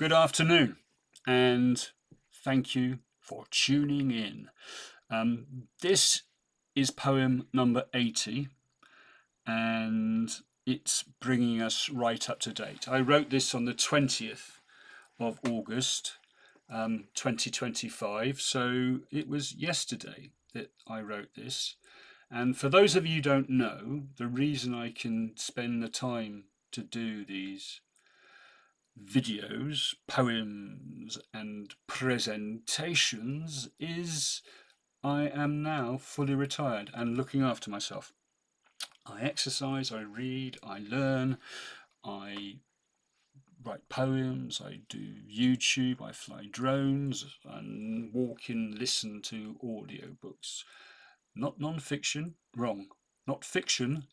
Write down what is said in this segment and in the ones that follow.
Good afternoon, and thank you for tuning in. This is poem number 80, and it's bringing us right up to date. I wrote this on the 20th of August, 2025, so it was yesterday that I wrote this. And for those of you who don't know, the reason I can spend the time to do these videos, poems, and presentations is I am now fully retired and looking after myself. I exercise, I read, I learn, I write poems, I do YouTube, I fly drones, and walk in, listen to audiobooks. Not non-fiction, wrong. Not fiction,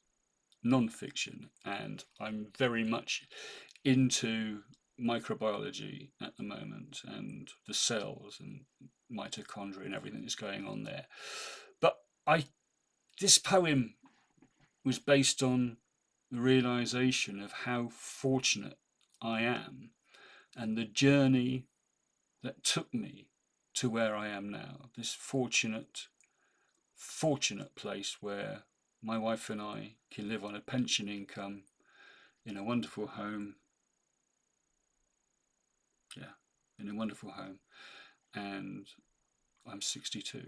non-fiction. And I'm very much into microbiology at the moment and the cells and mitochondria and everything that's going on there. But this poem was based on the realization of how fortunate I am and the journey that took me to where I am now. This fortunate place where my wife and I can live on a pension income in a wonderful home. Yeah, in a wonderful home. And I'm 62.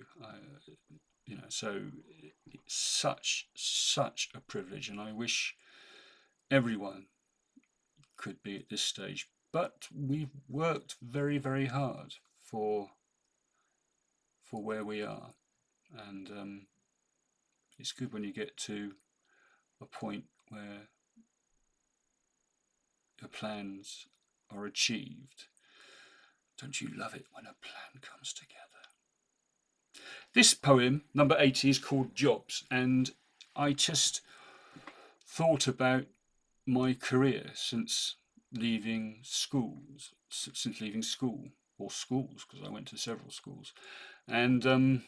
So it's such a privilege, and I wish everyone could be at this stage. But we've worked very hard for where we are, and it's good when you get to a point where your plans are achieved. Don't you love it when a plan comes together? This poem, number 80, is called Jobs, and I just thought about my career since leaving school, or schools, because I went to several schools. And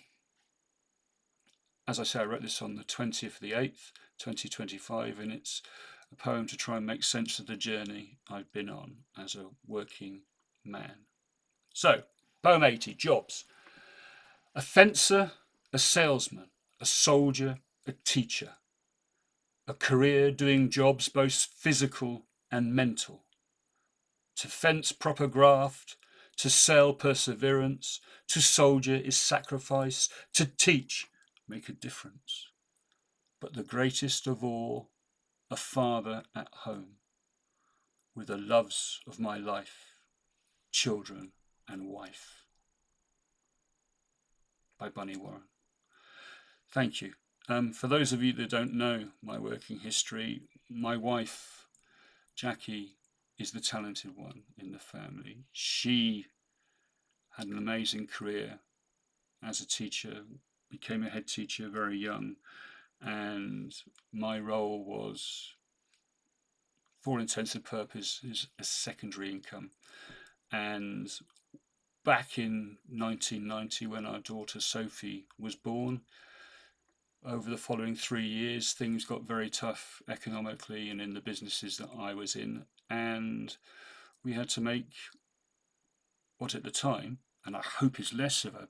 as I say, I wrote this on the 20th of the 8th, 2025, and it's a poem to try and make sense of the journey I've been on as a working man. So, poem 80, Jobs. A fencer, a salesman, a soldier, a teacher. A career doing jobs both physical and mental. To fence proper graft, to sell perseverance, to soldier is sacrifice, to teach make a difference. But the greatest of all, a father at home, with the loves of my life, children and wife. By Bunny Warren. Thank you. For those of you that don't know my working history, my wife, Jackie, is the talented one in the family. She had an amazing career as a teacher, became a head teacher very young, and my role was, for all intents and purposes, a secondary income. And back in 1990, when our daughter Sophie was born, over the following 3 years, things got very tough economically and in the businesses that I was in, and we had to make what at the time, and I hope is less of a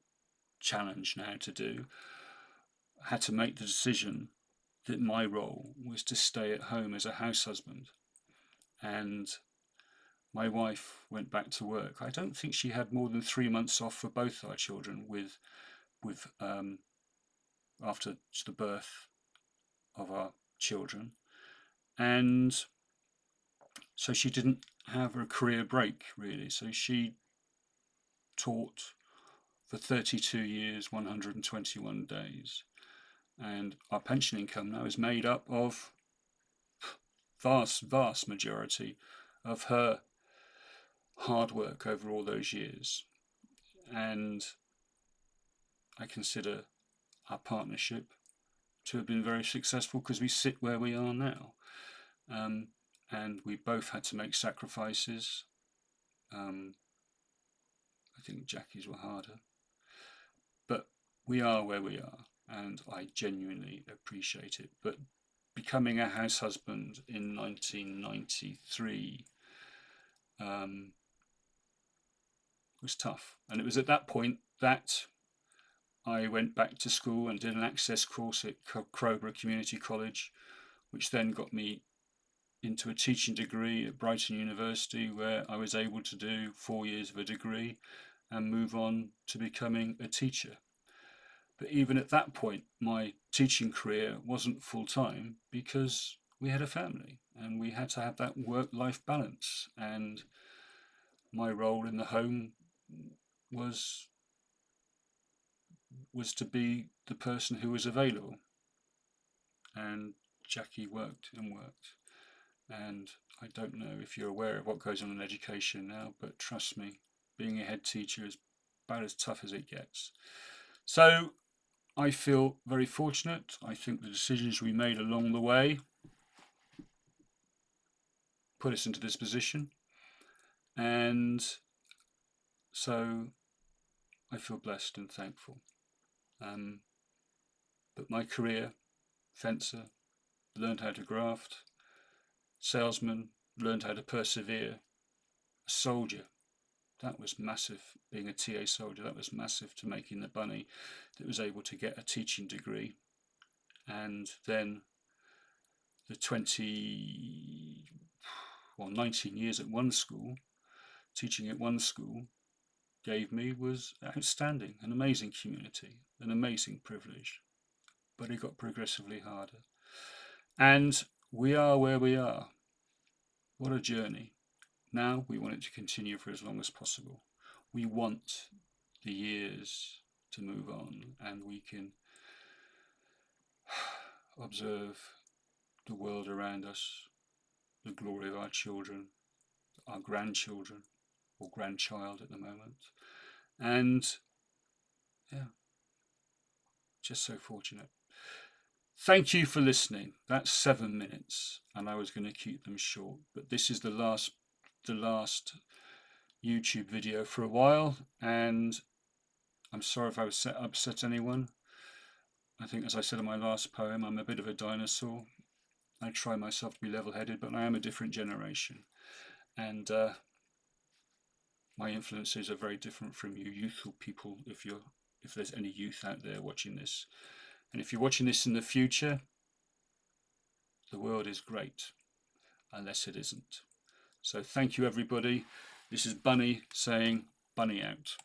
challenge now to do, had to make the decision that my role was to stay at home as a house husband. And my wife went back to work. I don't think she had more than 3 months off for both our children with after the birth of our children. And so she didn't have a career break, really. So she taught for 32 years, 121 days. And our pension income now is made up of vast majority of her hard work over all those years. And I consider our partnership to have been very successful because we sit where we are now. And we both had to make sacrifices. I think Jackie's were harder. But we are where we are, and I genuinely appreciate it. But becoming a house husband in 1993 was tough. And it was at that point that I went back to school and did an access course at Crowborough Community College, which then got me into a teaching degree at Brighton University, where I was able to do 4 years of a degree and move on to becoming a teacher. But even at that point, my teaching career wasn't full-time because we had a family and we had to have that work-life balance. And my role in the home was to be the person who was available. And Jackie worked and worked. And I don't know if you're aware of what goes on in education now, but trust me, being a head teacher is about as tough as it gets. So I feel very fortunate. I think the decisions we made along the way put us into this position. And so I feel blessed and thankful. But my career, fencer, learned how to graft, salesman, learned how to persevere, a soldier, that was massive. Being a TA soldier, that was massive to making the bunny that was able to get a teaching degree. And then the 19 years at one school, teaching at one school, gave me was outstanding, an amazing community, an amazing privilege. But it got progressively harder. And we are where we are. What a journey. Now we want it to continue for as long as possible. We want the years to move on and we can observe the world around us, the glory of our children, our grandchildren, or grandchild at the moment. And yeah, just so fortunate. Thank you for listening. That's 7 minutes, and I was going to keep them short, but this is the last YouTube video for a while, and I'm sorry if I upset anyone. I think, as I said in my last poem, I'm a bit of a dinosaur. I try myself to be level-headed, but I am a different generation, and my influences are very different from you youthful people, if there's any youth out there watching this. And if you're watching this in the future, the world is great, unless it isn't. So thank you, everybody. This is Bunny saying Bunny out.